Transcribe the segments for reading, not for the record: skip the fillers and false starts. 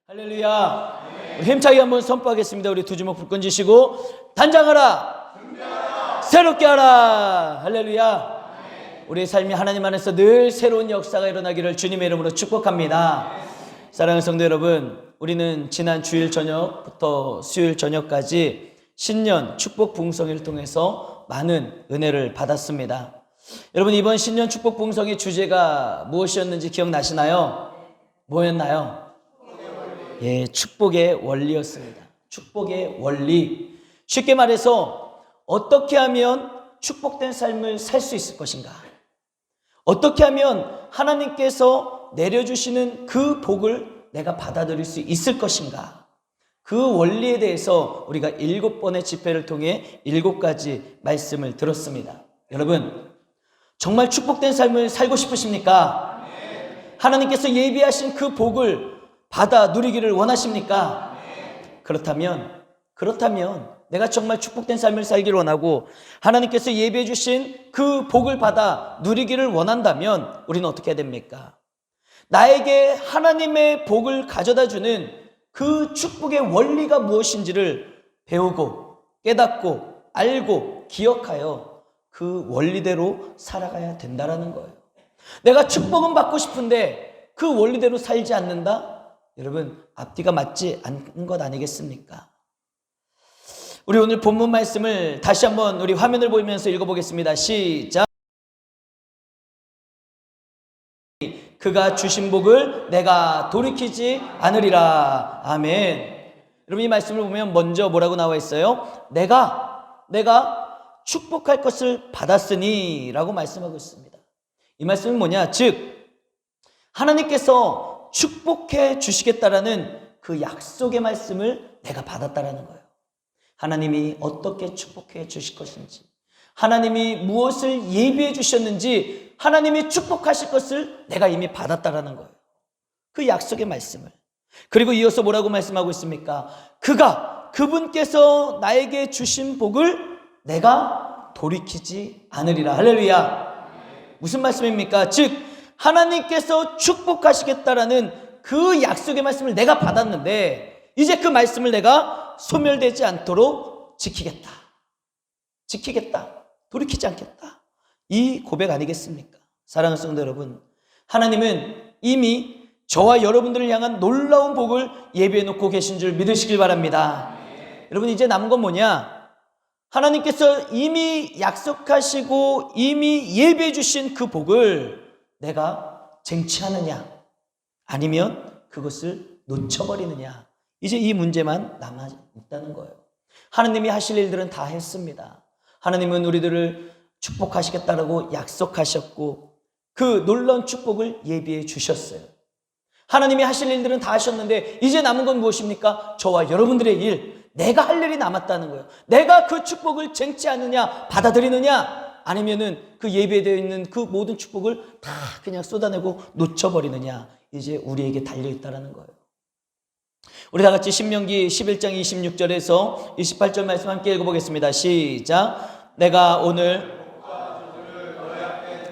할렐루야. 우리 힘차게 한번 선포하겠습니다. 우리 두 주먹 불끈 쥐시고 단장하라, 새롭게 하라. 할렐루야. 우리의 삶이 하나님 안에서 늘 새로운 역사가 일어나기를 주님의 이름으로 축복합니다. 사랑하는 성도 여러분, 우리는 지난 주일 저녁부터 수요일 저녁까지 신년 축복 부흥성회를 통해서 많은 은혜를 받았습니다. 여러분, 이번 신년 축복 부흥성의 주제가 무엇이었는지 기억나시나요? 뭐였나요? 예, 축복의 원리였습니다. 축복의 원리. 쉽게 말해서 어떻게 하면 축복된 삶을 살 수 있을 것인가? 어떻게 하면 하나님께서 내려주시는 그 복을 내가 받아들일 수 있을 것인가? 그 원리에 대해서 우리가 7번의 집회를 통해 7가지 말씀을 들었습니다. 여러분, 정말 축복된 삶을 살고 싶으십니까? 하나님께서 예비하신 그 복을 받아 누리기를 원하십니까? 그렇다면 내가 정말 축복된 삶을 살기를 원하고 하나님께서 예비해 주신 그 복을 받아 누리기를 원한다면 우리는 어떻게 해야 됩니까? 나에게 하나님의 복을 가져다 주는 그 축복의 원리가 무엇인지를 배우고 깨닫고 알고 기억하여 그 원리대로 살아가야 된다라는 거예요. 내가 축복은 받고 싶은데 그 원리대로 살지 않는다? 여러분, 앞뒤가 맞지 않는 것 아니겠습니까? 우리 오늘 본문 말씀을 다시 한번 우리 화면을 보이면서 읽어보겠습니다. 시작. 그가 주신 복을 내가 돌이키지 않으리라. 아멘. 여러분, 이 말씀을 보면 먼저 뭐라고 나와 있어요? 내가 축복할 것을 받았으니 라고 말씀하고 있습니다. 이 말씀은 뭐냐? 즉 하나님께서 축복해 주시겠다라는 그 약속의 말씀을 내가 받았다라는 거예요. 하나님이 어떻게 축복해 주실 것인지, 하나님이 무엇을 예비해 주셨는지, 하나님이 축복하실 것을 내가 이미 받았다라는 거예요. 그 약속의 말씀을. 그리고 이어서 뭐라고 말씀하고 있습니까? 그분께서 나에게 주신 복을 내가 돌이키지 않으리라. 할렐루야. 무슨 말씀입니까? 즉 하나님께서 축복하시겠다라는 그 약속의 말씀을 내가 받았는데 이제 그 말씀을 내가 소멸되지 않도록 지키겠다. 돌이키지 않겠다. 이 고백 아니겠습니까? 사랑하는 성도 여러분, 하나님은 이미 저와 여러분들을 향한 놀라운 복을 예비해 놓고 계신 줄 믿으시길 바랍니다. 여러분, 이제 남은 건 뭐냐? 하나님께서 이미 약속하시고 이미 예비해 주신 그 복을 내가 쟁취하느냐 아니면 그것을 놓쳐버리느냐, 이제 이 문제만 남아 있다는 거예요. 하나님이 하실 일들은 다 했습니다. 하나님은 우리들을 축복하시겠다라고 약속하셨고 그 놀라운 축복을 예비해 주셨어요. 하나님이 하실 일들은 다 하셨는데 이제 남은 건 무엇입니까? 저와 여러분들의 일, 내가 할 일이 남았다는 거예요. 내가 그 축복을 쟁취하느냐, 받아들이느냐, 아니면은 그 예배되어 있는 그 모든 축복을 다 그냥 쏟아내고 놓쳐버리느냐, 이제 우리에게 달려있다는 거예요. 우리 다 같이 신명기 11장 26절에서 28절 말씀 함께 읽어보겠습니다. 시작. 내가 오늘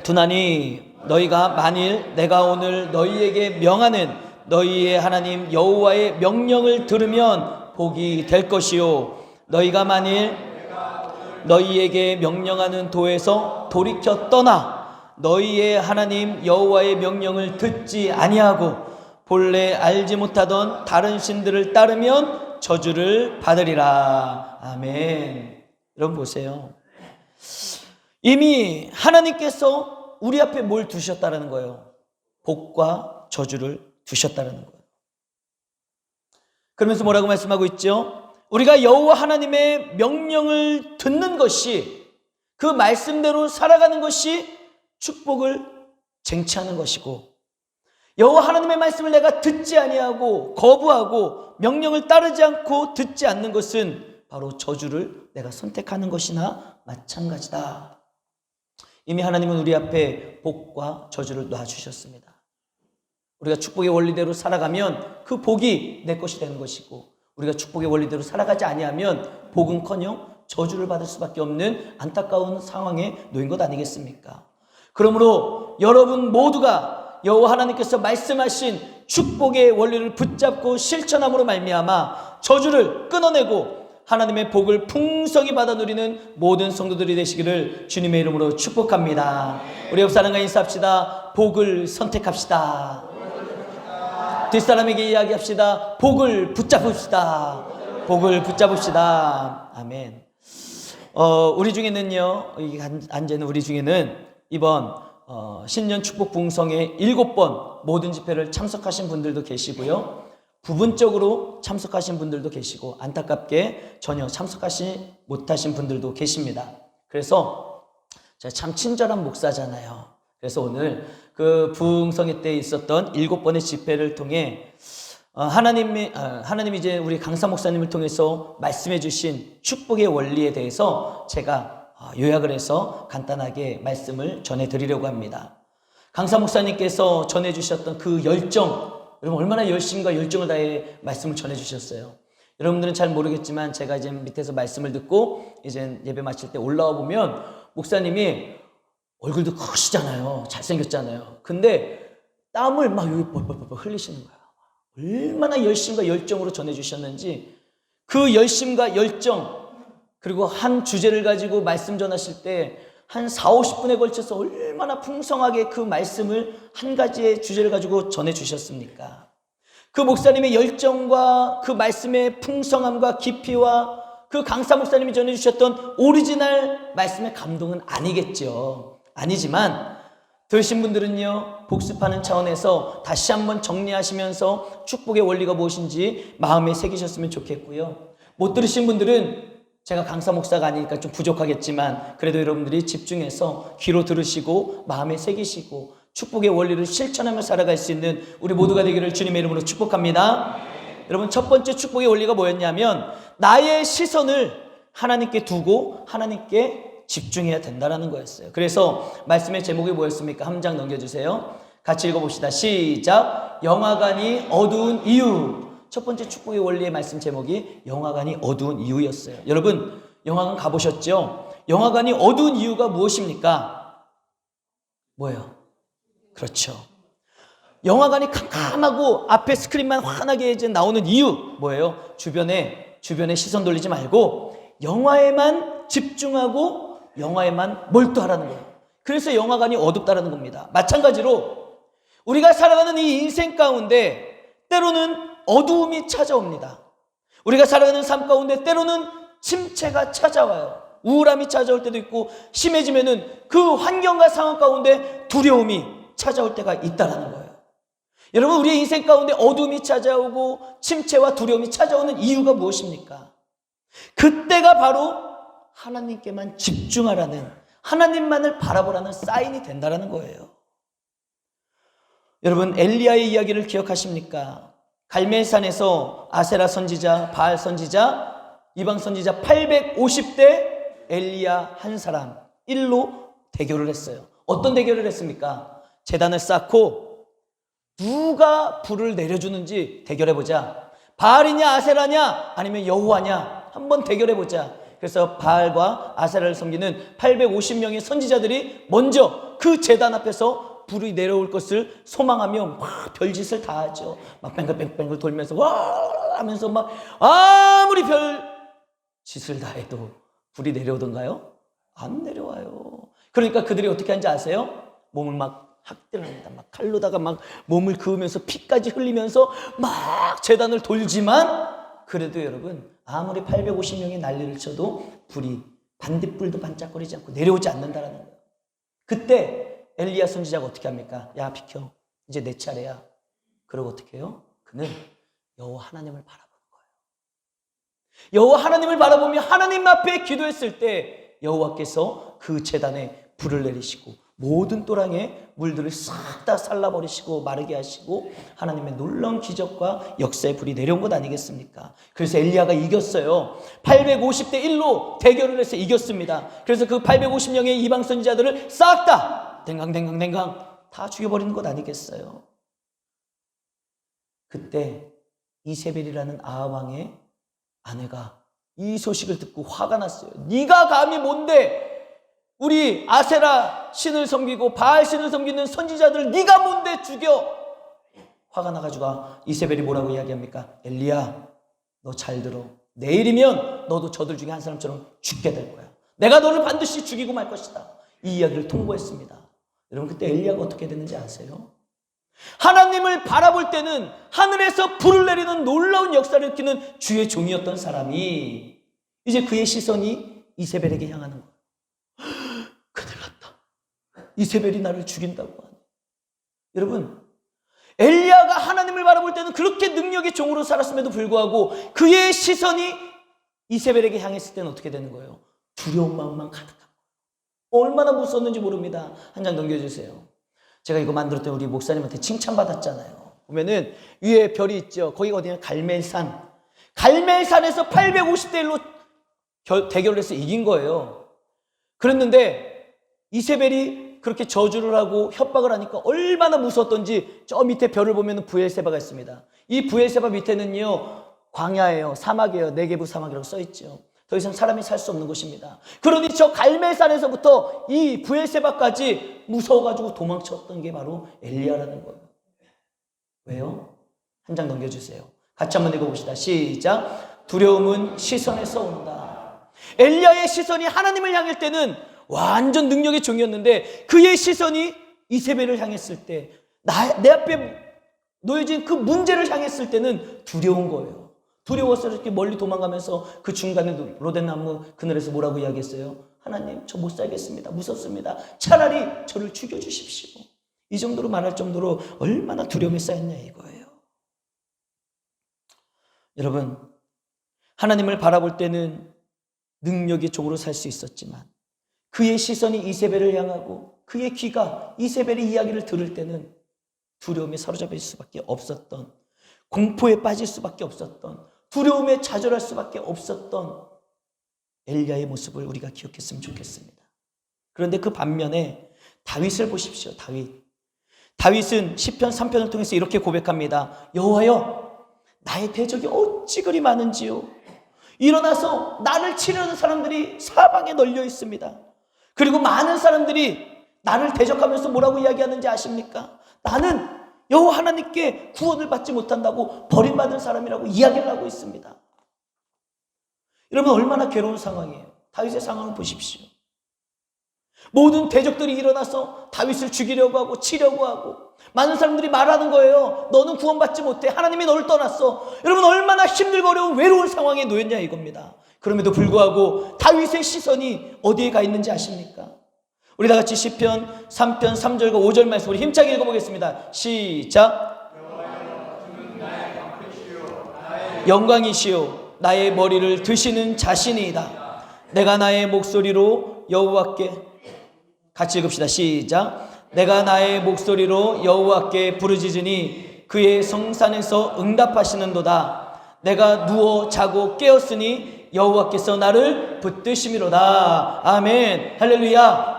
두나니 너희가 만일 내가 오늘 너희에게 명하는 너희의 하나님 여호와의 명령을 들으면 복이 될 것이요, 너희가 만일 너희에게 명령하는 도에서 돌이켜 떠나 너희의 하나님 여호와의 명령을 듣지 아니하고 본래 알지 못하던 다른 신들을 따르면 저주를 받으리라. 아멘. 여러분 보세요. 이미 하나님께서 우리 앞에 뭘 두셨다라는 거예요? 복과 저주를 두셨다라는 거예요. 그러면서 뭐라고 말씀하고 있죠? 우리가 여호와 하나님의 명령을 듣는 것이, 그 말씀대로 살아가는 것이 축복을 쟁취하는 것이고, 여호와 하나님의 말씀을 내가 듣지 아니하고 거부하고 명령을 따르지 않고 듣지 않는 것은 바로 저주를 내가 선택하는 것이나 마찬가지다. 이미 하나님은 우리 앞에 복과 저주를 놔주셨습니다. 우리가 축복의 원리대로 살아가면 그 복이 내 것이 되는 것이고, 우리가 축복의 원리대로 살아가지 아니하면 복은커녕 저주를 받을 수밖에 없는 안타까운 상황에 놓인 것 아니겠습니까? 그러므로 여러분 모두가 여호와 하나님께서 말씀하신 축복의 원리를 붙잡고 실천함으로 말미암아 저주를 끊어내고 하나님의 복을 풍성히 받아 누리는 모든 성도들이 되시기를 주님의 이름으로 축복합니다. 우리 옆 사람과 인사합시다. 복을 선택합시다. 뒷사람에게 이야기합시다. 복을 붙잡읍시다. 복을 붙잡읍시다. 아멘. 우리 중에는요, 여기 앉아있는 우리 중에는 이번 신년 축복 부흥성에 7번 모든 집회를 참석하신 분들도 계시고요, 부분적으로 참석하신 분들도 계시고, 안타깝게 전혀 참석하지 못하신 분들도 계십니다. 그래서 제가 참 친절한 목사잖아요. 그래서 오늘 그 부흥성회 때 있었던 7번의 집회를 통해 하나님이 이제 우리 강사 목사님을 통해서 말씀해 주신 축복의 원리에 대해서 제가 요약을 해서 간단하게 말씀을 전해드리려고 합니다. 강사 목사님께서 전해주셨던 그 열정, 여러분 얼마나 열심과 열정을 다해 말씀을 전해주셨어요. 여러분들은 잘 모르겠지만 제가 이제 밑에서 말씀을 듣고 이제 예배 마칠 때 올라와 보면 목사님이 얼굴도 크시잖아요. 잘생겼잖아요. 근데 땀을 막 여기 뻘뻘뻘 흘리시는 거예요. 얼마나 열심과 열정으로 전해주셨는지, 그 열심과 열정, 그리고 한 주제를 가지고 말씀 전하실 때 한 40-50분에 걸쳐서 얼마나 풍성하게 그 말씀을 한 가지의 주제를 가지고 전해주셨습니까? 그 목사님의 열정과 그 말씀의 풍성함과 깊이와 그 강사 목사님이 전해주셨던 오리지널 말씀의 감동은 아니겠죠. 아니지만 들으신 분들은요, 복습하는 차원에서 다시 한번 정리하시면서 축복의 원리가 무엇인지 마음에 새기셨으면 좋겠고요. 못 들으신 분들은 제가 강사 목사가 아니니까 좀 부족하겠지만 그래도 여러분들이 집중해서 귀로 들으시고 마음에 새기시고 축복의 원리를 실천하며 살아갈 수 있는 우리 모두가 되기를 주님의 이름으로 축복합니다. 여러분, 첫 번째 축복의 원리가 뭐였냐면 나의 시선을 하나님께 두고 하나님께 집중해야 된다는 거였어요. 그래서 말씀의 제목이 뭐였습니까? 한 장 넘겨주세요. 같이 읽어봅시다. 시작. 영화관이 어두운 이유. 첫 번째 축복의 원리의 말씀 제목이 영화관이 어두운 이유였어요. 여러분, 영화관 가보셨죠? 영화관이 어두운 이유가 무엇입니까? 뭐예요? 그렇죠. 영화관이 캄캄하고 앞에 스크린만 환하게 이제 나오는 이유 뭐예요? 주변에 시선 돌리지 말고 영화에만 집중하고 영화에만 몰두하라는 거예요. 그래서 영화관이 어둡다라는 겁니다. 마찬가지로 우리가 살아가는 이 인생 가운데 때로는 어두움이 찾아옵니다. 우리가 살아가는 삶 가운데 때로는 침체가 찾아와요. 우울함이 찾아올 때도 있고, 심해지면은 그 환경과 상황 가운데 두려움이 찾아올 때가 있다는 거예요. 여러분, 우리의 인생 가운데 어두움이 찾아오고 침체와 두려움이 찾아오는 이유가 무엇입니까? 그때가 바로 하나님께만 집중하라는, 하나님만을 바라보라는 사인이 된다는 거예요. 여러분, 엘리야의 이야기를 기억하십니까? 갈멜산에서 아세라 선지자, 바알 선지자, 이방 선지자 850대 엘리야 한 사람 1로 대결을 했어요. 어떤 대결을 했습니까? 제단을 쌓고 누가 불을 내려주는지 대결해보자. 바알이냐 아세라냐 아니면 여호와냐 한번 대결해보자. 그래서 바알과 아세라를 섬기는 850명의 선지자들이 먼저 그 제단 앞에서 불이 내려올 것을 소망하며 막 별짓을 다 하죠. 막 뱅글뱅글 돌면서 와 하면서 막 아무리 별짓을 다 해도 불이 내려오던가요? 안 내려와요. 그러니까 그들이 어떻게 하는지 아세요? 몸을 막 학대합니다. 막 칼로다가 막 몸을 그으면서 피까지 흘리면서 막 제단을 돌지만 그래도 여러분 아무리 850명이 난리를 쳐도 불이 반딧불도 반짝거리지 않고 내려오지 않는다라는 거예요. 그때 엘리야 선지자가 어떻게 합니까? 야, 비켜. 이제 내 차례야. 그러고 어떻게 해요? 그는 여호와 하나님을 바라보는 거예요. 여호와 하나님을 바라보며 하나님 앞에 기도했을 때 여호와께서 그 제단에 불을 내리시고 모든 또랑의 물들을 싹 다 살라버리시고 마르게 하시고 하나님의 놀라운 기적과 역사의 불이 내려온 것 아니겠습니까? 그래서 엘리야가 이겼어요. 850대 1로 대결을 해서 이겼습니다. 그래서 그 850명의 이방 선지자들을 싹 다 댕강 다 죽여버리는 것 아니겠어요? 그때 이세벨이라는 아합 왕의 아내가 이 소식을 듣고 화가 났어요. 네가 감히 뭔데 우리 아세라 신을 섬기고 바알 신을 섬기는 선지자들 네가 뭔데 죽여? 화가 나가지고 이세벨이 뭐라고 이야기합니까? 엘리야, 너 잘 들어. 내일이면 너도 저들 중에 한 사람처럼 죽게 될 거야. 내가 너를 반드시 죽이고 말 것이다. 이 이야기를 통보했습니다. 여러분, 그때 엘리야가 어떻게 됐는지 아세요? 하나님을 바라볼 때는 하늘에서 불을 내리는 놀라운 역사를 일으키는 주의 종이었던 사람이 이제 그의 시선이 이세벨에게 향하는 거예요. 큰일 났다. 이세벨이 나를 죽인다고 하네. 여러분, 엘리야가 하나님을 바라볼 때는 그렇게 능력의 종으로 살았음에도 불구하고 그의 시선이 이세벨에게 향했을 때는 어떻게 되는 거예요? 두려운 마음만 가득한 거예요. 얼마나 무서웠는지 모릅니다. 한 장 넘겨주세요. 제가 이거 만들 때 우리 목사님한테 칭찬받았잖아요. 보면은 위에 별이 있죠. 거기가 어디냐? 갈멜산. 갈멜산에서 850대 1로 대결을 해서 이긴 거예요. 그랬는데 이세벨이 그렇게 저주를 하고 협박을 하니까 얼마나 무서웠던지 저 밑에 별을 보면 부엘세바가 있습니다. 이 부엘세바 밑에는요, 광야예요. 사막이에요. 네게부 사막이라고 써있죠. 더 이상 사람이 살 수 없는 곳입니다. 그러니 저 갈멜산에서부터 이 부엘세바까지 무서워가지고 도망쳤던 게 바로 엘리야라는 거예요. 왜요? 한 장 넘겨주세요. 같이 한번 읽어봅시다. 시작. 두려움은 시선에서 온다. 엘리야의 시선이 하나님을 향할 때는 완전 능력의 종이었는데 그의 시선이 이세벨을 향했을 때, 내 앞에 놓여진 그 문제를 향했을 때는 두려운 거예요. 두려워서 이렇게 멀리 도망가면서 그 중간에 로덴나무 그늘에서 뭐라고 이야기했어요? 하나님, 저 못 살겠습니다. 무섭습니다. 차라리 저를 죽여주십시오. 이 정도로 말할 정도로 얼마나 두려움이 쌓였냐 이거예요. 여러분, 하나님을 바라볼 때는 능력의 종으로 살 수 있었지만 그의 시선이 이세벨을 향하고 그의 귀가 이세벨의 이야기를 들을 때는 두려움에 사로잡힐 수밖에 없었던, 공포에 빠질 수밖에 없었던, 두려움에 좌절할 수밖에 없었던 엘리야의 모습을 우리가 기억했으면 좋겠습니다. 그런데 그 반면에 다윗을 보십시오. 다윗은 시편 3편을 통해서 이렇게 고백합니다. 여호와여, 나의 대적이 어찌 그리 많은지요. 일어나서 나를 치려는 사람들이 사방에 널려 있습니다. 그리고 많은 사람들이 나를 대적하면서 뭐라고 이야기하는지 아십니까? 나는 여호와 하나님께 구원을 받지 못한다고 버림받은 사람이라고 이야기를 하고 있습니다. 여러분, 얼마나 괴로운 상황이에요. 다윗의 상황을 보십시오. 모든 대적들이 일어나서 다윗을 죽이려고 하고 치려고 하고 많은 사람들이 말하는 거예요. 너는 구원받지 못해. 하나님이 너를 떠났어. 여러분, 얼마나 힘들고 어려운 외로운 상황에 놓였냐 이겁니다. 그럼에도 불구하고 다윗의 시선이 어디에 가 있는지 아십니까? 우리 다 같이 시편 3편 3절과 5절 말씀 우리 힘차게 읽어보겠습니다. 시작. 영광이시오 나의 머리를 드시는 자신이다. 내가 나의 목소리로 여호와께, 같이 읽읍시다. 시작. 내가 나의 목소리로 여호와께 부르짖으니 그의 성산에서 응답하시는도다. 내가 누워 자고 깨었으니 여호와께서 나를 붙드심이로다. 아멘. 할렐루야.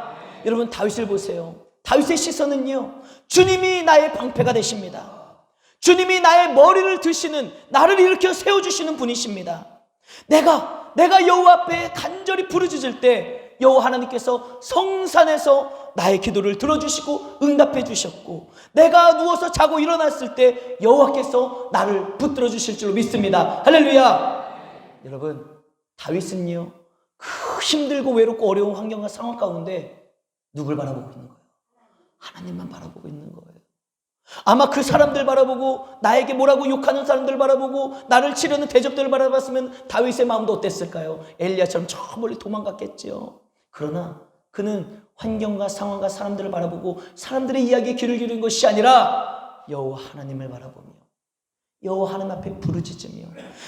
여러분, 다윗을 보세요. 다윗의 시선은요, 주님이 나의 방패가 되십니다. 주님이 나의 머리를 드시는, 나를 일으켜 세워주시는 분이십니다. 내가 여호와 앞에 간절히 부르짖을 때 여호와 하나님께서 성산에서 나의 기도를 들어주시고 응답해 주셨고, 내가 누워서 자고 일어났을 때 여호와께서 나를 붙들어 주실 줄로 믿습니다. 할렐루야. 여러분, 다윗은요, 그 힘들고 외롭고 어려운 환경과 상황 가운데 누굴 바라보고 있는 거예요? 하나님만 바라보고 있는 거예요. 아마 그 사람들 바라보고, 나에게 뭐라고 욕하는 사람들 바라보고, 나를 치려는 대적들을 바라봤으면 다윗의 마음도 어땠을까요? 엘리야처럼 저 멀리 도망갔겠죠. 그러나 그는 환경과 상황과 사람들을 바라보고 사람들의 이야기에 귀를 기울인 것이 아니라 여호와 하나님을 바라보며 여호와 하나님 앞에 부르짖으며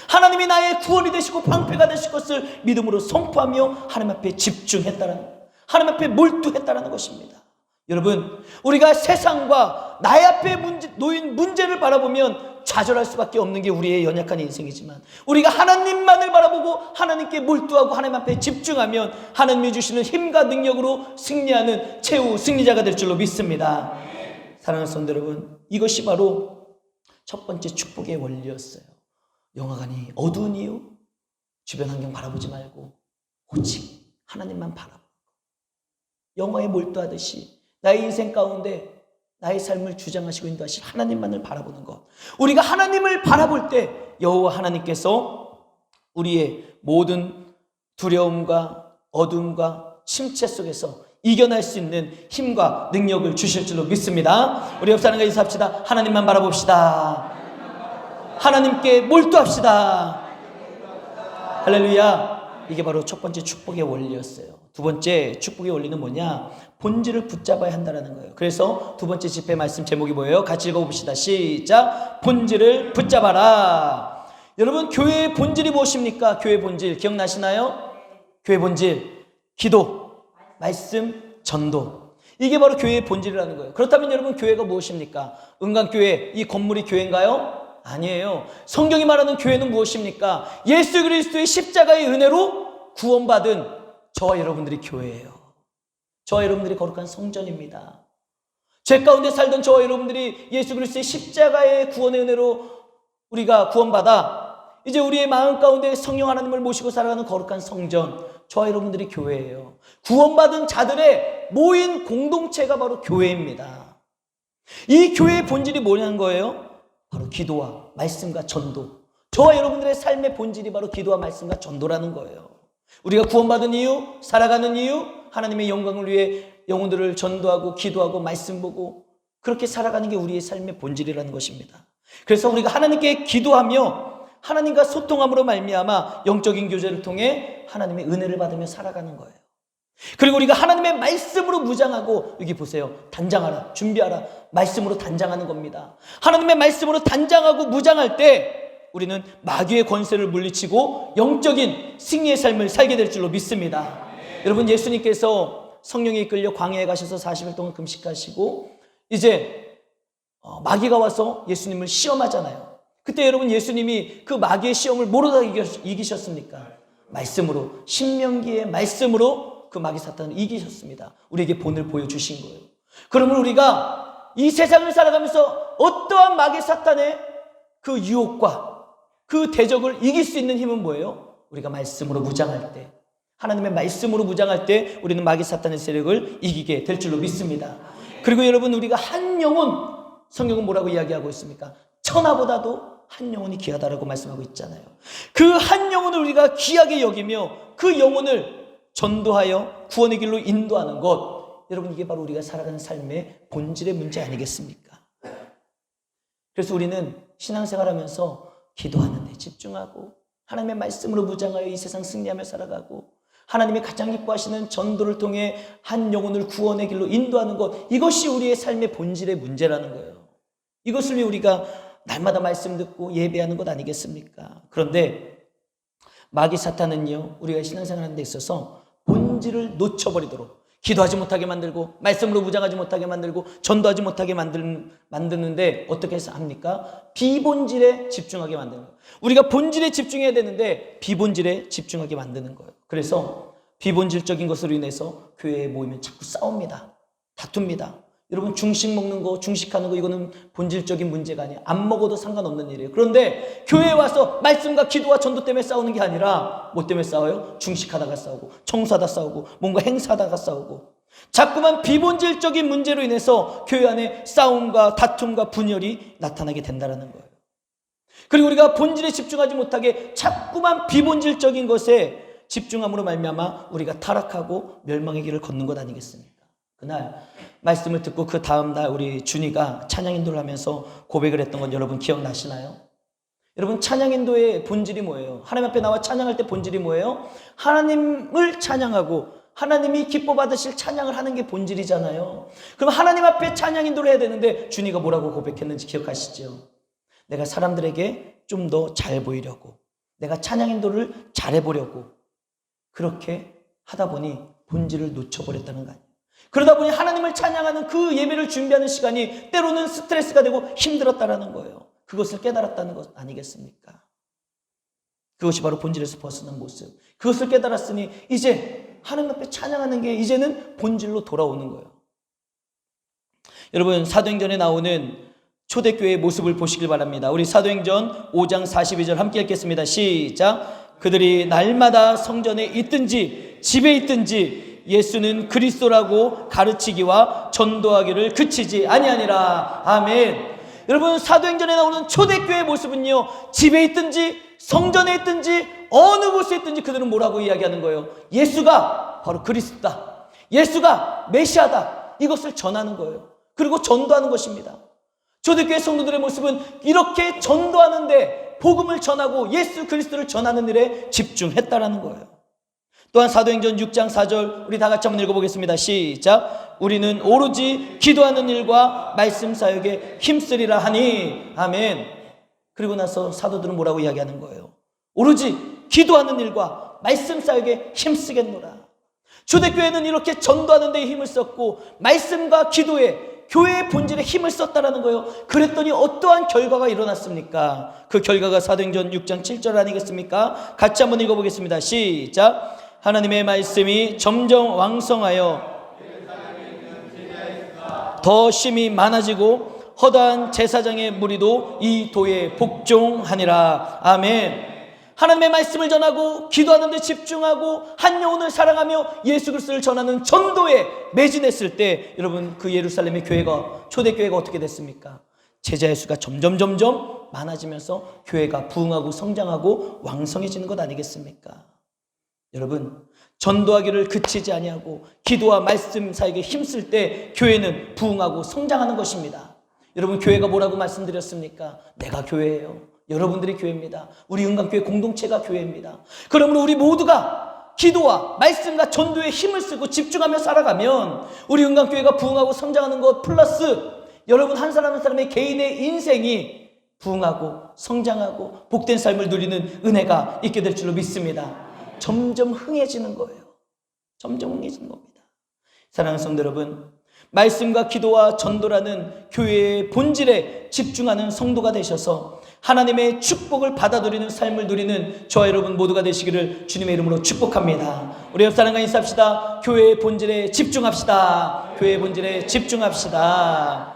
하나님이 나의 구원이 되시고 방패가 되실 것을 믿음으로 선포하며 하나님 앞에 집중했다는, 하나님 앞에 몰두했다는 것입니다. 여러분, 우리가 세상과 나의 앞에 놓인 문제를 바라보면 좌절할 수밖에 없는 게 우리의 연약한 인생이지만, 우리가 하나님만을 바라보고 하나님께 몰두하고 하나님 앞에 집중하면 하나님이 주시는 힘과 능력으로 승리하는 최후 승리자가 될 줄로 믿습니다. 사랑하는 성도 여러분, 이것이 바로 첫 번째 축복의 원리였어요. 영화관이 어두운 이유, 주변 환경 바라보지 말고 오직 하나님만 바라보고 영화에 몰두하듯이 나의 인생 가운데 나의 삶을 주장하시고 인도하실 하나님만을 바라보는 것. 우리가 하나님을 바라볼 때 여호와 하나님께서 우리의 모든 두려움과 어둠과 침체 속에서 이겨낼 수 있는 힘과 능력을 주실 줄로 믿습니다. 우리 옆 사람과 인사합시다. 하나님만 바라봅시다. 하나님께 몰두합시다. 할렐루야. 이게 바로 첫 번째 축복의 원리였어요. 두 번째 축복의 원리는 뭐냐? 본질을 붙잡아야 한다는 거예요. 그래서 두 번째 집회 말씀 제목이 뭐예요? 같이 읽어봅시다. 시작. 본질을 붙잡아라. 여러분, 교회의 본질이 무엇입니까? 교회의 본질 기억나시나요? 교회의 본질, 기도, 말씀, 전도. 이게 바로 교회의 본질이라는 거예요. 그렇다면 여러분, 교회가 무엇입니까? 은강교회, 이 건물이 교회인가요? 아니에요. 성경이 말하는 교회는 무엇입니까? 예수 그리스도의 십자가의 은혜로 구원받은 저와 여러분들이 교회예요. 저와 여러분들이 거룩한 성전입니다. 죄 가운데 살던 저와 여러분들이 예수 그리스도의 십자가의 구원의 은혜로 우리가 구원받아 이제 우리의 마음 가운데 성령 하나님을 모시고 살아가는 거룩한 성전, 저와 여러분들이 교회예요. 구원받은 자들의 모인 공동체가 바로 교회입니다. 이 교회의 본질이 뭐냐는 거예요? 바로 기도와 말씀과 전도. 저와 여러분들의 삶의 본질이 바로 기도와 말씀과 전도라는 거예요. 우리가 구원받은 이유, 살아가는 이유, 하나님의 영광을 위해 영혼들을 전도하고 기도하고 말씀 보고 그렇게 살아가는 게 우리의 삶의 본질이라는 것입니다. 그래서 우리가 하나님께 기도하며 하나님과 소통함으로 말미암아 영적인 교제를 통해 하나님의 은혜를 받으며 살아가는 거예요. 그리고 우리가 하나님의 말씀으로 무장하고, 여기 보세요. 단장하라, 준비하라. 말씀으로 단장하는 겁니다. 하나님의 말씀으로 단장하고 무장할 때 우리는 마귀의 권세를 물리치고 영적인 승리의 삶을 살게 될 줄로 믿습니다. 여러분, 예수님께서 성령에 이끌려 광야에 가셔서 40일 동안 금식하시고 이제 마귀가 와서 예수님을 시험하잖아요. 그때 여러분, 예수님이 그 마귀의 시험을 뭐로 이기셨습니까? 말씀으로, 신명기의 말씀으로 그 마귀 사탄을 이기셨습니다. 우리에게 본을 보여주신 거예요. 그러면 우리가 이 세상을 살아가면서 어떠한 마귀 사탄의 그 유혹과 그 대적을 이길 수 있는 힘은 뭐예요? 우리가 말씀으로 무장할 때, 하나님의 말씀으로 무장할 때 우리는 마귀 사탄의 세력을 이기게 될 줄로 믿습니다. 그리고 여러분, 우리가 한 영혼, 성경은 뭐라고 이야기하고 있습니까? 천하보다도 한 영혼이 귀하다라고 말씀하고 있잖아요. 그 한 영혼을 우리가 귀하게 여기며 그 영혼을 전도하여 구원의 길로 인도하는 것, 여러분, 이게 바로 우리가 살아가는 삶의 본질의 문제 아니겠습니까? 그래서 우리는 신앙생활하면서 기도하는 데 집중하고 하나님의 말씀으로 무장하여 이 세상 승리하며 살아가고 하나님이 가장 기뻐하시는 전도를 통해 한 영혼을 구원의 길로 인도하는 것, 이것이 우리의 삶의 본질의 문제라는 거예요. 이것을 위해 우리가 날마다 말씀 듣고 예배하는 것 아니겠습니까? 그런데 마귀 사탄은요, 우리가 신앙생활하는 데 있어서 본질을 놓쳐버리도록 기도하지 못하게 만들고 말씀으로 무장하지 못하게 만들고 전도하지 못하게 만드는데 어떻게 해서 합니까? 비본질에 집중하게 만드는 거예요. 우리가 본질에 집중해야 되는데 비본질에 집중하게 만드는 거예요. 그래서 비본질적인 것으로 인해서 교회에 모이면 자꾸 싸웁니다. 다툽니다. 여러분, 중식 먹는 거, 중식하는 거, 이거는 본질적인 문제가 아니에요. 안 먹어도 상관없는 일이에요. 그런데 교회에 와서 말씀과 기도와 전도 때문에 싸우는 게 아니라 뭐 때문에 싸워요? 중식하다가 싸우고, 청소하다 싸우고, 뭔가 행사하다가 싸우고, 자꾸만 비본질적인 문제로 인해서 교회 안에 싸움과 다툼과 분열이 나타나게 된다는 거예요. 그리고 우리가 본질에 집중하지 못하게 자꾸만 비본질적인 것에 집중함으로 말미암아 우리가 타락하고 멸망의 길을 걷는 것 아니겠습니까? 그날 말씀을 듣고 그 다음 날 우리 준이가 찬양 인도를 하면서 고백을 했던 건 여러분 기억나시나요? 여러분, 찬양 인도의 본질이 뭐예요? 하나님 앞에 나와 찬양할 때 본질이 뭐예요? 하나님을 찬양하고 하나님이 기뻐 받으실 찬양을 하는 게 본질이잖아요. 그럼 하나님 앞에 찬양 인도를 해야 되는데 준이가 뭐라고 고백했는지 기억하시죠? 내가 사람들에게 좀 더 잘 보이려고, 내가 찬양 인도를 잘해보려고 그렇게 하다 보니 본질을 놓쳐버렸다는 거 아니에요. 그러다 보니 하나님을 찬양하는 그 예배를 준비하는 시간이 때로는 스트레스가 되고 힘들었다라는 거예요. 그것을 깨달았다는 것 아니겠습니까? 그것이 바로 본질에서 벗어난 모습. 그것을 깨달았으니 이제 하나님 앞에 찬양하는 게 이제는 본질로 돌아오는 거예요. 여러분, 사도행전에 나오는 초대교회의 모습을 보시길 바랍니다. 우리 사도행전 5장 42절 함께 읽겠습니다. 시작. 그들이 날마다 성전에 있든지 집에 있든지 예수는 그리스도라고 가르치기와 전도하기를 그치지 아니하니라. 아멘. 여러분, 사도행전에 나오는 초대교회의 모습은요, 집에 있든지 성전에 있든지 어느 곳에 있든지 그들은 뭐라고 이야기하는 거예요? 예수가 바로 그리스도다, 예수가 메시아다, 이것을 전하는 거예요. 그리고 전도하는 것입니다. 초대교회 성도들의 모습은 이렇게 전도하는데, 복음을 전하고 예수 그리스도를 전하는 일에 집중했다라는 거예요. 또한 사도행전 6장 4절 우리 다 같이 한번 읽어보겠습니다. 시작. 우리는 오로지 기도하는 일과 말씀 사역에 힘쓰리라 하니. 아멘. 그리고 나서 사도들은 뭐라고 이야기하는 거예요? 오로지 기도하는 일과 말씀 사역에 힘쓰겠노라. 초대교회는 이렇게 전도하는 데 힘을 썼고 말씀과 기도에, 교회의 본질에 힘을 썼다라는 거예요. 그랬더니 어떠한 결과가 일어났습니까? 그 결과가 사도행전 6장 7절 아니겠습니까? 같이 한번 읽어보겠습니다. 시작. 하나님의 말씀이 점점 왕성하여 더 심히 많아지고 허다한 제사장의 무리도 이 도에 복종하니라. 아멘. 하나님의 말씀을 전하고 기도하는 데 집중하고 한 영혼을 사랑하며 예수 그리스도를 전하는 전도에 매진했을 때, 여러분, 그 예루살렘의 교회가, 초대교회가 어떻게 됐습니까? 제자의 수가 점점 많아지면서 교회가 부흥하고 성장하고 왕성해지는 것 아니겠습니까? 여러분, 전도하기를 그치지 아니하고 기도와 말씀 사역에 힘쓸 때 교회는 부흥하고 성장하는 것입니다. 여러분, 교회가 뭐라고 말씀드렸습니까? 내가 교회예요. 여러분들이 교회입니다. 우리 은강교회 공동체가 교회입니다. 그러므로 우리 모두가 기도와 말씀과 전도에 힘을 쓰고 집중하며 살아가면 우리 은강교회가 부흥하고 성장하는 것 플러스 여러분 한 사람 한 사람의 개인의 인생이 부흥하고 성장하고 복된 삶을 누리는 은혜가 있게 될 줄로 믿습니다. 점점 흥해지는 거예요. 점점 흥해지는 겁니다. 사랑하는 성도 여러분, 말씀과 기도와 전도라는 교회의 본질에 집중하는 성도가 되셔서 하나님의 축복을 받아 누리는 삶을 누리는 저와 여러분 모두가 되시기를 주님의 이름으로 축복합니다. 우리 옆 사람과 인사합시다. 교회의 본질에 집중합시다. 교회의 본질에 집중합시다.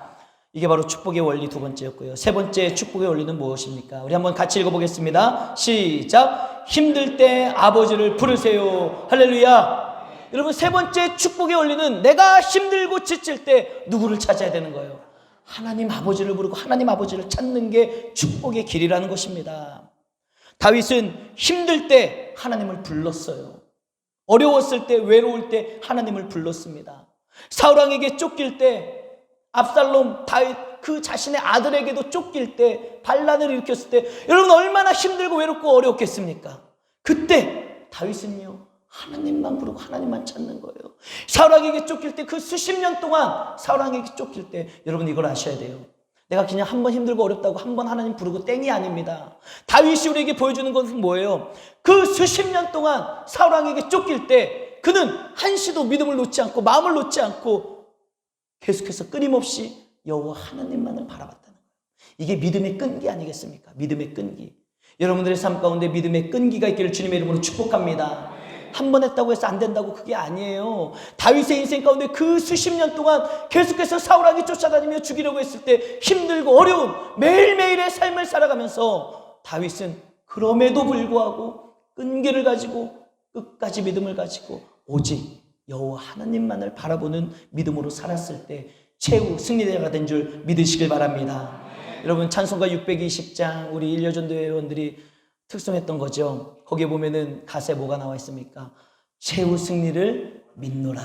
이게 바로 축복의 원리 두 번째였고요. 세 번째 축복의 원리는 무엇입니까? 우리 한번 같이 읽어보겠습니다. 시작. 힘들 때 아버지를 부르세요. 할렐루야. 여러분, 세 번째 축복의 원리는 내가 힘들고 지칠 때 누구를 찾아야 되는 거예요? 하나님 아버지를 부르고 하나님 아버지를 찾는 게 축복의 길이라는 것입니다. 다윗은 힘들 때 하나님을 불렀어요. 어려웠을 때, 외로울 때 하나님을 불렀습니다. 사울왕에게 쫓길 때, 압살롬, 다윗 그 자신의 아들에게도 쫓길 때, 반란을 일으켰을 때 여러분 얼마나 힘들고 외롭고 어려웠겠습니까? 그때 다윗은요, 하나님만 부르고 하나님만 찾는 거예요. 사울왕에게 쫓길 때, 그 수십 년 동안 사울왕에게 쫓길 때, 여러분 이걸 아셔야 돼요. 내가 그냥 한 번 힘들고 어렵다고 한 번 하나님 부르고 땡이 아닙니다. 다윗이 우리에게 보여주는 것은 뭐예요? 그 수십 년 동안 사울왕에게 쫓길 때 그는 한시도 믿음을 놓지 않고 마음을 놓지 않고 계속해서 끊임없이 여호와 하나님만을 바라봤다는 거예요. 이게 믿음의 끈기 아니겠습니까? 믿음의 끈기. 여러분들의 삶 가운데 믿음의 끈기가 있기를 주님의 이름으로 축복합니다. 한 번 했다고 해서 안 된다고 그게 아니에요. 다윗의 인생 가운데 그 수십 년 동안 계속해서 사울왕이 쫓아다니며 죽이려고 했을 때 힘들고 어려운 매일매일의 삶을 살아가면서 다윗은 그럼에도 불구하고 끈기를 가지고 끝까지 믿음을 가지고 오직 여호와 하나님만을 바라보는 믿음으로 살았을 때 최후 승리자가 된 줄 믿으시길 바랍니다. 여러분, 찬송가 620장 우리 일여전도회 회원들이 특송했던 거죠. 거기에 보면은 가사에 뭐가 나와 있습니까? 최후 승리를 믿노라.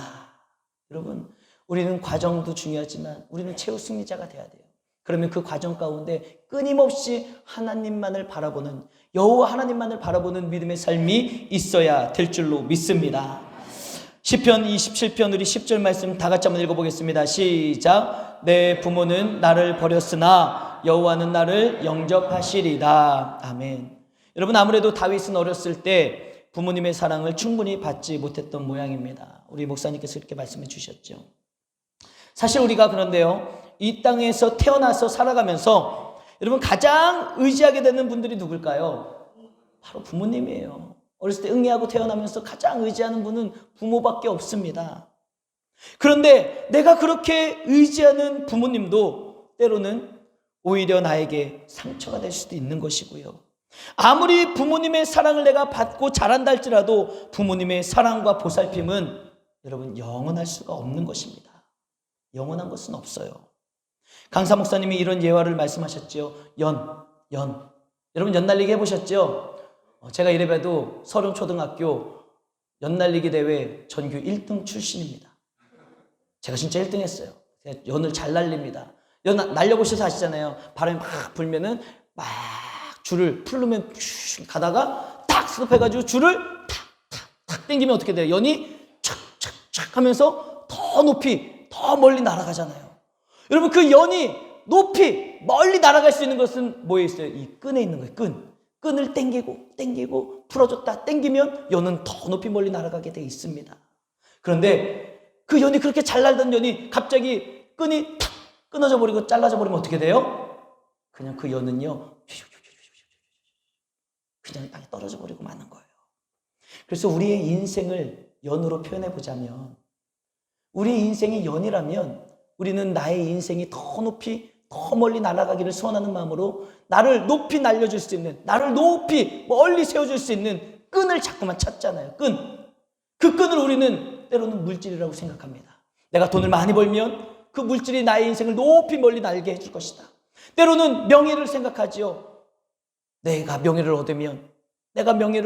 여러분, 우리는 과정도 중요하지만 우리는 최후 승리자가 돼야 돼요. 그러면 그 과정 가운데 끊임없이 하나님만을 바라보는, 여호와 하나님만을 바라보는 믿음의 삶이 있어야 될 줄로 믿습니다. 시편 27편 우리 10절 말씀 다 같이 한번 읽어보겠습니다. 시작. 내 부모는 나를 버렸으나 여호와는 나를 영접하시리다. 아멘. 여러분, 아무래도 다윗은 어렸을 때 부모님의 사랑을 충분히 받지 못했던 모양입니다. 우리 목사님께서 이렇게 말씀해 주셨죠. 사실 우리가 그런데요, 이 땅에서 태어나서 살아가면서 여러분 가장 의지하게 되는 분들이 누굴까요? 바로 부모님이에요. 어렸을 때 응애하고 태어나면서 가장 의지하는 분은 부모밖에 없습니다. 그런데 내가 그렇게 의지하는 부모님도 때로는 오히려 나에게 상처가 될 수도 있는 것이고요. 아무리 부모님의 사랑을 내가 받고 자란다 할지라도 부모님의 사랑과 보살핌은 여러분 영원할 수가 없는 것입니다. 영원한 것은 없어요. 강사 목사님이 이런 예화를 말씀하셨죠. 여러분 연날리기 해보셨죠? 제가 이래봬도 서령초등학교 연날리기 대회 전교 1등 출신입니다. 제가 진짜 1등 했어요. 연을 잘 날립니다. 연 날려보셔서 아시잖아요. 바람이 막 불면은 막 줄을 풀르면 가다가 탁 스톱해가지고 줄을 탁 당기면 어떻게 돼요? 연이 착착착 하면서 더 높이 더 멀리 날아가잖아요. 여러분 그 연이 높이 멀리 날아갈 수 있는 것은 뭐에 있어요? 이 끈에 있는 거예요. 끈을 당기고 풀어줬다 당기면 연은 더 높이 멀리 날아가게 돼 있습니다. 그런데 그 연이 그렇게 잘 날던 연이 갑자기 끈이 탁 끊어져 버리고 잘라져 버리면 어떻게 돼요? 그냥 그 연은요 그냥 땅에 떨어져 버리고 마는 거예요. 그래서 우리의 인생을 연으로 표현해 보자면, 우리의 인생이 연이라면 우리는 나의 인생이 더 높이 더 멀리 날아가기를 소원하는 마음으로 나를 높이 날려줄 수 있는, 나를 높이 멀리 세워줄 수 있는 끈을 자꾸만 찾잖아요. 그 끈을 우리는 때로는 물질이라고 생각합니다. 내가 돈을 많이 벌면 그 물질이 나의 인생을 높이 멀리 날게 해줄 것이다. 때로는 명예를 생각하지요. 내가 명예를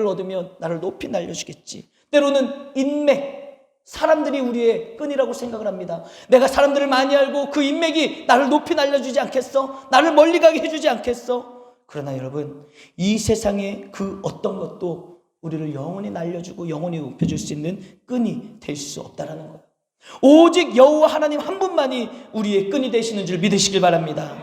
얻으면 나를 높이 날려주겠지. 때로는 인맥, 사람들이 우리의 끈이라고 생각을 합니다. 내가 사람들을 많이 알고 그 인맥이 나를 높이 날려주지 않겠어? 나를 멀리 가게 해주지 않겠어? 그러나 여러분, 이 세상의 그 어떤 것도 우리를 영원히 날려주고 영원히 높여줄 수 있는 끈이 될 수 없다라는 거예요. 오직 여호와 하나님 한 분만이 우리의 끈이 되시는 줄 믿으시길 바랍니다.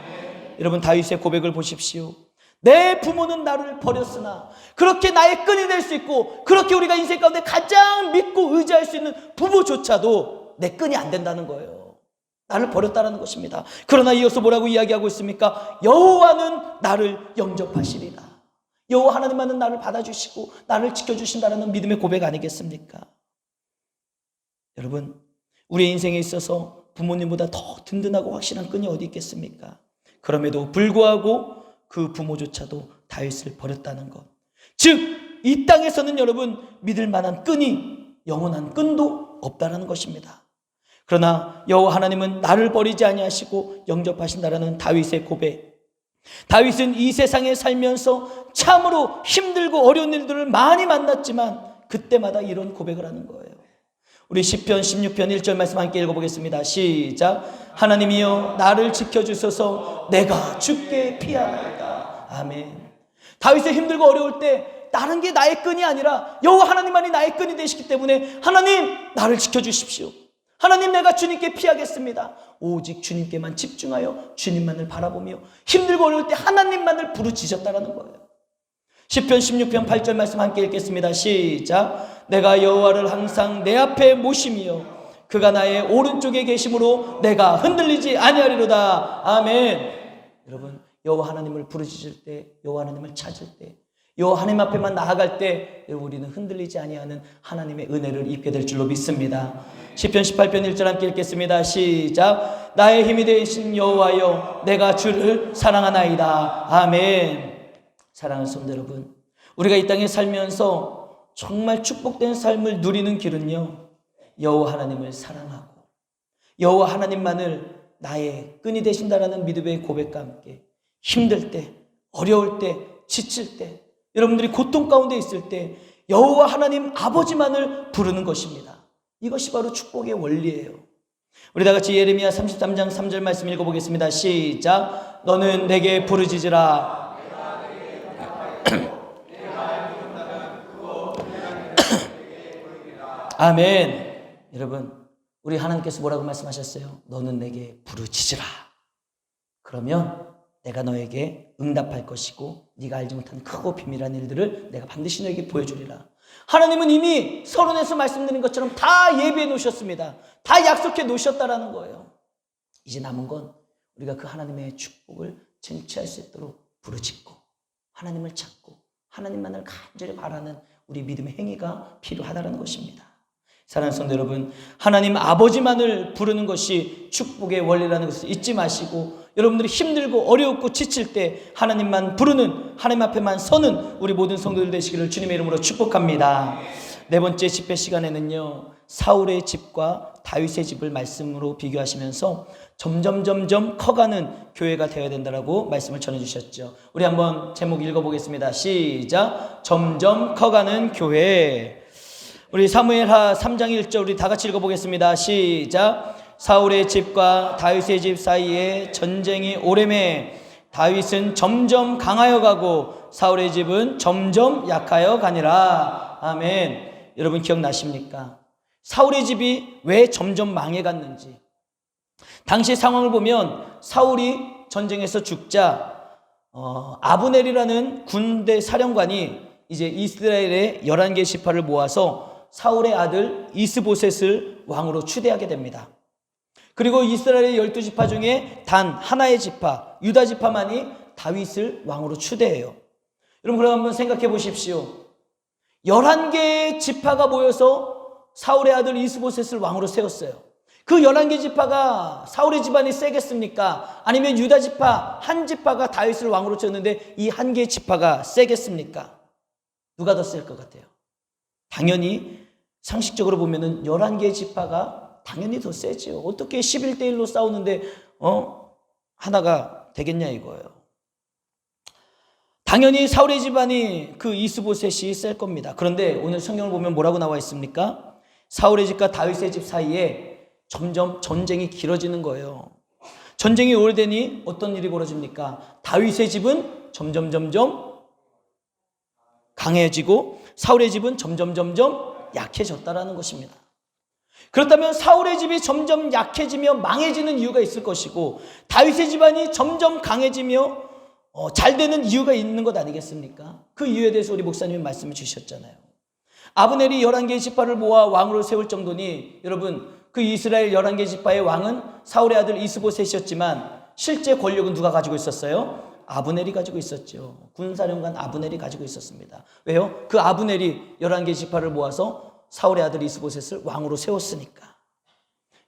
여러분 다윗의 고백을 보십시오. 내 부모는 나를 버렸으나, 그렇게 나의 끈이 될 수 있고 그렇게 우리가 인생 가운데 가장 믿고 의지할 수 있는 부모조차도 내 끈이 안 된다는 거예요. 나를 버렸다는 것입니다. 그러나 이어서 뭐라고 이야기하고 있습니까? 여호와는 나를 영접하시리라. 여호와 하나님만은 나를 받아주시고 나를 지켜주신다는 믿음의 고백 아니겠습니까? 여러분, 우리의 인생에 있어서 부모님보다 더 든든하고 확실한 끈이 어디 있겠습니까? 그럼에도 불구하고 그 부모조차도 다윗을 버렸다는 것, 즉 이 땅에서는 여러분 믿을 만한 끈이, 영원한 끈도 없다는 것입니다. 그러나 여호와 하나님은 나를 버리지 아니하시고 영접하신다라는 다윗의 고백. 다윗은 이 세상에 살면서 참으로 힘들고 어려운 일들을 많이 만났지만 그때마다 이런 고백을 하는 거예요. 우리 시편 16편 1절 말씀 함께 읽어보겠습니다. 시작. 하나님이여 나를 지켜주소서, 내가 주께 피하나이다. 아멘. 다윗이 힘들고 어려울 때 다른 게 나의 끈이 아니라 여호와 하나님만이 나의 끈이 되시기 때문에 하나님 나를 지켜주십시오. 하나님 내가 주님께 피하겠습니다. 오직 주님께만 집중하여 주님만을 바라보며 힘들고 어려울 때 하나님만을 부르짖었다라는 거예요. 시편 16편 8절 말씀 함께 읽겠습니다. 시작. 내가 여호와를 항상 내 앞에 모시며 그가 나의 오른쪽에 계심으로 내가 흔들리지 아니하리로다. 아멘. 여러분, 여호와 하나님을 부르짖을 때, 여호와 하나님을 찾을 때, 여호와 하나님 앞에만 나아갈 때 우리는 흔들리지 아니하는 하나님의 은혜를 입게 될 줄로 믿습니다. 시편 18편 1절 함께 읽겠습니다. 시작. 나의 힘이 되신 여호와여 내가 주를 사랑하나이다. 아멘. 사랑하는 성도 여러분, 우리가 이 땅에 살면서 정말 축복된 삶을 누리는 길은요, 여호와 하나님을 사랑하고 여호와 하나님만을 나의 끈이 되신다라는 믿음의 고백과 함께 힘들 때, 어려울 때, 지칠 때, 여러분들이 고통 가운데 있을 때 여호와 하나님 아버지만을 부르는 것입니다. 이것이 바로 축복의 원리예요. 우리 다 같이 예레미야 33장 3절 말씀 읽어보겠습니다. 시작. 너는 내게 부르짖으라. 아멘. 여러분, 우리 하나님께서 뭐라고 말씀하셨어요? 너는 내게 부르짖으라. 그러면 내가 너에게 응답할 것이고 네가 알지 못하는 크고 비밀한 일들을 내가 반드시 너에게 보여주리라. 하나님은 이미 서론에서 말씀드린 것처럼 다 예비해 놓으셨습니다. 다 약속해 놓으셨다라는 거예요. 이제 남은 건 우리가 그 하나님의 축복을 쟁취할 수 있도록 부르짖고 하나님을 찾고 하나님만을 간절히 바라는 우리 믿음의 행위가 필요하다는 것입니다. 사랑하는 성도 여러분, 하나님 아버지만을 부르는 것이 축복의 원리라는 것을 잊지 마시고, 여러분들이 힘들고 어렵고 지칠 때 하나님만 부르는, 하나님 앞에만 서는 우리 모든 성도들 되시기를 주님의 이름으로 축복합니다. 네 번째 집회 시간에는요, 사울의 집과 다윗의 집을 말씀으로 비교하시면서 점점 커가는 교회가 되어야 된다라고 말씀을 전해주셨죠. 우리 한번 제목 읽어보겠습니다. 시작. 점점 커가는 교회. 우리 사무엘하 3장 1절 우리 다 같이 읽어보겠습니다. 시작. 사울의 집과 다윗의 집 사이에 전쟁이 오래매 다윗은 점점 강하여 가고 사울의 집은 점점 약하여 가니라. 아멘. 여러분 기억나십니까? 사울의 집이 왜 점점 망해갔는지. 당시 상황을 보면 사울이 전쟁에서 죽자 아브넬이라는 군대 사령관이 이제 이스라엘의 11개 지파를 모아서 사울의 아들 이스보셋을 왕으로 추대하게 됩니다. 그리고 이스라엘의 12지파 중에 단 하나의 지파, 유다 지파만이 다윗을 왕으로 추대해요. 여러분 그럼 한번 생각해 보십시오. 11개의 지파가 모여서 사울의 아들 이스보셋을 왕으로 세웠어요. 그 11개 지파가 사울의 집안이 세겠습니까? 아니면 유다 지파 한 지파가 다윗을 왕으로 세웠는데 이 한 개의 지파가 세겠습니까? 누가 더 셀 것 같아요? 당연히 상식적으로 보면은 11개의 지파가 당연히 더 세지요. 어떻게 11대 1로 싸우는데 하나가 되겠냐 이거예요. 당연히 사울의 집안이 그 이스보셋이 셀 겁니다. 그런데 오늘 성경을 보면 뭐라고 나와 있습니까? 사울의 집과 다윗의 집 사이에 점점 전쟁이 길어지는 거예요. 전쟁이 오래되니 어떤 일이 벌어집니까? 다윗의 집은 점점 강해지고 사울의 집은 점점 약해졌다라는 것입니다. 그렇다면 사울의 집이 점점 약해지며 망해지는 이유가 있을 것이고 다윗의 집안이 점점 강해지며 잘 되는 이유가 있는 것 아니겠습니까? 그 이유에 대해서 우리 목사님이 말씀을 주셨잖아요. 아브넬이 11개의 지파를 모아 왕으로 세울 정도니 여러분 그 이스라엘 11개 지파의 왕은 사울의 아들 이스보셋이었지만 실제 권력은 누가 가지고 있었어요? 아브넬이 가지고 있었죠. 군사령관 아브넬이 가지고 있었습니다. 왜요? 그 아브넬이 11개 지파를 모아서 사울의 아들 이스보셋을 왕으로 세웠으니까.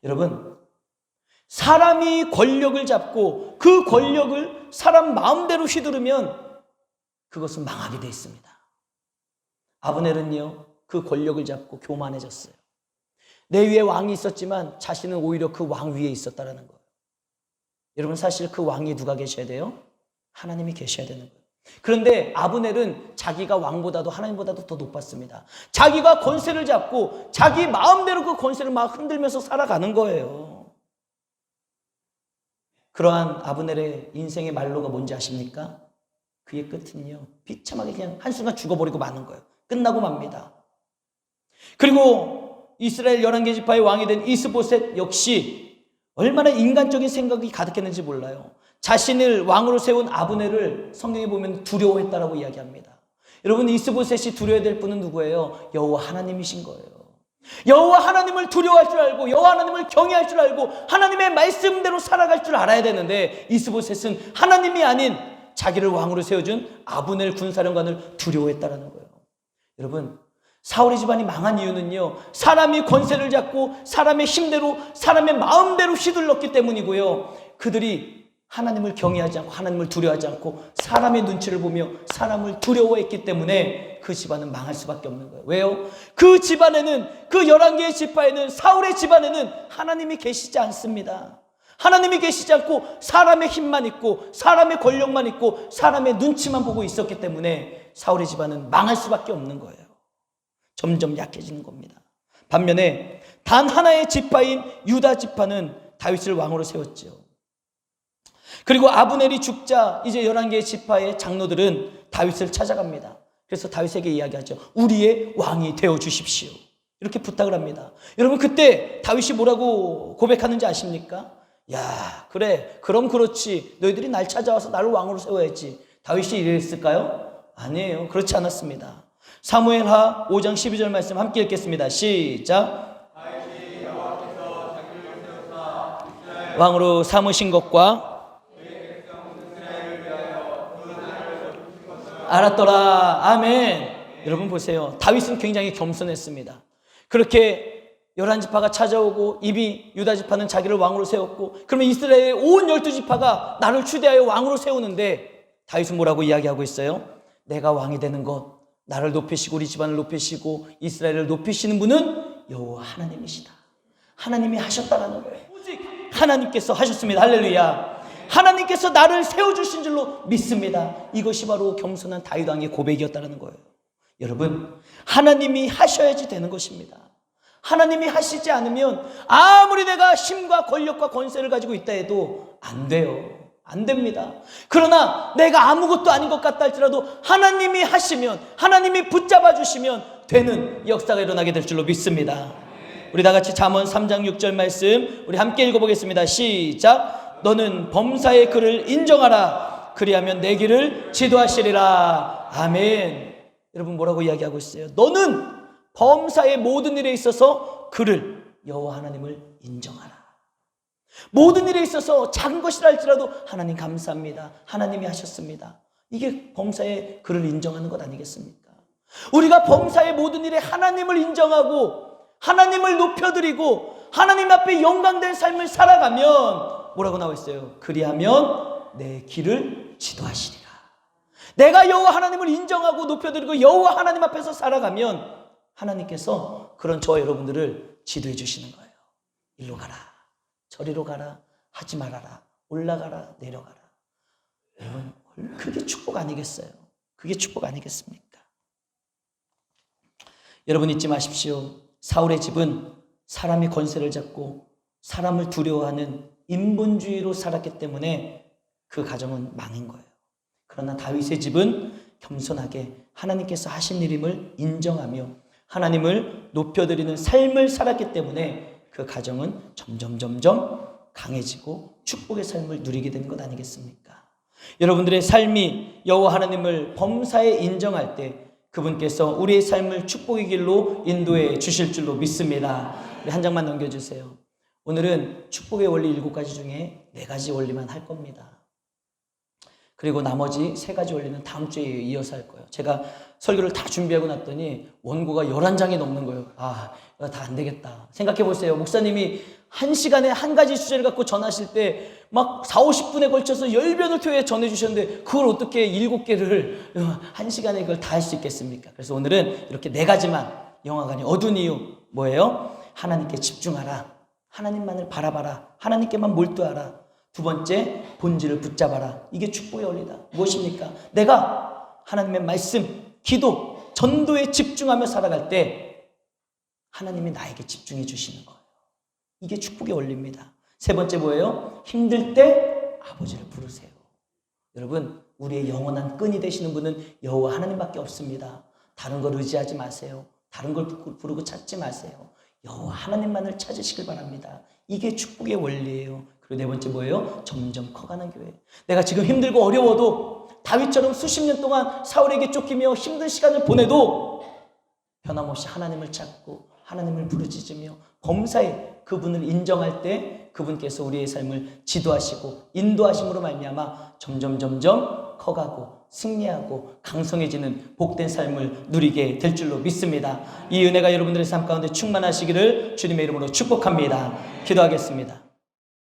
여러분 사람이 권력을 잡고 그 권력을 사람 마음대로 휘두르면 그것은 망하게 돼 있습니다. 아브넬은요 그 권력을 잡고 교만해졌어요. 내 위에 왕이 있었지만 자신은 오히려 그 왕 위에 있었다라는 거예요. 여러분 사실 그 왕이 누가 계셔야 돼요? 하나님이 계셔야 되는 거예요. 그런데 아브넬은 자기가 왕보다도 하나님보다도 더 높았습니다. 자기가 권세를 잡고 자기 마음대로 그 권세를 막 흔들면서 살아가는 거예요. 그러한 아브넬의 인생의 말로가 뭔지 아십니까? 그의 끝은요 비참하게 그냥 한순간 죽어버리고 마는 거예요. 끝나고 맙니다. 그리고 이스라엘 11개 지파의 왕이 된 이스보셋 역시 얼마나 인간적인 생각이 가득했는지 몰라요. 자신을 왕으로 세운 아브넬을 성경에 보면 두려워했다라고 이야기합니다. 여러분 이스보셋이 두려워야 될 분은 누구예요? 여호와 하나님이신 거예요. 여호와 하나님을 두려워할 줄 알고 여호와 하나님을 경외할 줄 알고 하나님의 말씀대로 살아갈 줄 알아야 되는데 이스보셋은 하나님이 아닌 자기를 왕으로 세워준 아브넬 군사령관을 두려워했다라는 거예요. 여러분 사울의 집안이 망한 이유는요 사람이 권세를 잡고 사람의 힘대로 사람의 마음대로 휘둘렀기 때문이고요 그들이 하나님을 경외하지 않고 하나님을 두려워하지 않고 사람의 눈치를 보며 사람을 두려워했기 때문에 그 집안은 망할 수밖에 없는 거예요. 왜요? 그 집안에는 그 11개의 지파에는 사울의 집안에는 하나님이 계시지 않습니다. 하나님이 계시지 않고 사람의 힘만 있고 사람의 권력만 있고 사람의 눈치만 보고 있었기 때문에 사울의 집안은 망할 수밖에 없는 거예요. 점점 약해지는 겁니다. 반면에 단 하나의 지파인 유다 지파는 다윗을 왕으로 세웠죠. 그리고 아브넬이 죽자 이제 11개의 지파의 장로들은 다윗을 찾아갑니다. 그래서 다윗에게 이야기하죠. 우리의 왕이 되어 주십시오. 이렇게 부탁을 합니다. 여러분 그때 다윗이 뭐라고 고백하는지 아십니까? 야 그래 그럼 그렇지 너희들이 날 찾아와서 나를 왕으로 세워야지. 다윗이 이랬을까요? 아니에요. 그렇지 않았습니다. 사무엘하 5장 12절 말씀 함께 읽겠습니다. 시작. 왕으로 삼으신 것과 알았더라. 아멘. 여러분 보세요. 다윗은 굉장히 겸손했습니다. 그렇게 11지파가 찾아오고 이미 유다지파는 자기를 왕으로 세웠고 그러면 이스라엘의 온 12지파가 나를 추대하여 왕으로 세우는데 다윗은 뭐라고 이야기하고 있어요? 내가 왕이 되는 것 나를 높이시고 우리 집안을 높이시고 이스라엘을 높이시는 분은 여호와 하나님이시다. 하나님이 하셨다라는 거예요. 오직 하나님께서 하셨습니다. 할렐루야. 하나님께서 나를 세워주신 줄로 믿습니다. 이것이 바로 겸손한 다윗 왕의 고백이었다는 거예요. 여러분, 하나님이 하셔야지 되는 것입니다. 하나님이 하시지 않으면 아무리 내가 힘과 권력과 권세를 가지고 있다 해도 안 돼요. 안 됩니다. 그러나 내가 아무것도 아닌 것 같다 할지라도 하나님이 하시면, 하나님이 붙잡아 주시면 되는 역사가 일어나게 될 줄로 믿습니다. 우리 다 같이 잠언 3장 6절 말씀 우리 함께 읽어보겠습니다. 시작. 너는 범사의 그를 인정하라. 그리하면 내 길을 지도하시리라. 아멘. 여러분, 뭐라고 이야기하고 있어요? 너는 범사의 모든 일에 있어서 그를, 여호와 하나님을 인정하라. 모든 일에 있어서 작은 것이라 할지라도 하나님 감사합니다. 하나님이 하셨습니다. 이게 범사의 그를 인정하는 것 아니겠습니까? 우리가 범사의 모든 일에 하나님을 인정하고 하나님을 높여드리고 하나님 앞에 영광된 삶을 살아가면 뭐라고 나와 있어요? 그리하면 내 길을 지도하시리라. 내가 여호와 하나님을 인정하고 높여드리고 여호와 하나님 앞에서 살아가면 하나님께서 그런 저와 여러분들을 지도해 주시는 거예요. 일로 가라, 저리로 가라, 하지 말아라, 올라가라, 내려가라. 여러분, 그게 축복 아니겠어요? 그게 축복 아니겠습니까? 여러분, 잊지 마십시오. 사울의 집은 사람이 권세를 잡고 사람을 두려워하는 인본주의로 살았기 때문에 그 가정은 망한 거예요. 그러나 다윗의 집은 겸손하게 하나님께서 하신 일임을 인정하며 하나님을 높여드리는 삶을 살았기 때문에 그 가정은 점점 강해지고 축복의 삶을 누리게 된 것 아니겠습니까? 여러분들의 삶이 여호와 하나님을 범사에 인정할 때 그분께서 우리의 삶을 축복의 길로 인도해 주실 줄로 믿습니다. 우리 한 장만 넘겨주세요. 오늘은 축복의 원리 7가지 중에 4가지 원리만 할 겁니다. 그리고 나머지 3가지 원리는 다음 주에 이어서 할 거예요. 제가 설교를 다 준비하고 났더니 원고가 11장이 넘는 거예요. 이거 다 안 되겠다. 생각해 보세요. 목사님이 1시간에 1가지 주제를 갖고 전하실 때 막 40, 50분에 걸쳐서 10변을 토해 전해주셨는데 그걸 어떻게 7개를 1시간에 그걸 다 할 수 있겠습니까? 그래서 오늘은 이렇게 4가지만, 영화관이 어두운 이유 뭐예요? 하나님께 집중하라. 하나님만을 바라봐라. 하나님께만 몰두하라. 2번째, 본질을 붙잡아라. 이게 축복의 원리다. 무엇입니까? 내가 하나님의 말씀, 기도, 전도에 집중하며 살아갈 때 하나님이 나에게 집중해 주시는 거예요. 이게 축복의 원리입니다. 3번째 뭐예요? 힘들 때 아버지를 부르세요. 여러분, 우리의 영원한 끈이 되시는 분은 여호와 하나님밖에 없습니다. 다른 걸 의지하지 마세요. 다른 걸 부르고 찾지 마세요. 여호와 하나님만을 찾으시길 바랍니다. 이게 축복의 원리예요. 그리고 4번째 뭐예요? 점점 커가는 교회. 내가 지금 힘들고 어려워도 다윗처럼 수십 년 동안 사울에게 쫓기며 힘든 시간을 보내도 변함없이 하나님을 찾고 하나님을 부르짖으며 범사에 그분을 인정할 때 그분께서 우리의 삶을 지도하시고 인도하심으로 말미암아 점점 커가고 승리하고 강성해지는 복된 삶을 누리게 될 줄로 믿습니다. 이 은혜가 여러분들의 삶 가운데 충만하시기를 주님의 이름으로 축복합니다. 기도하겠습니다.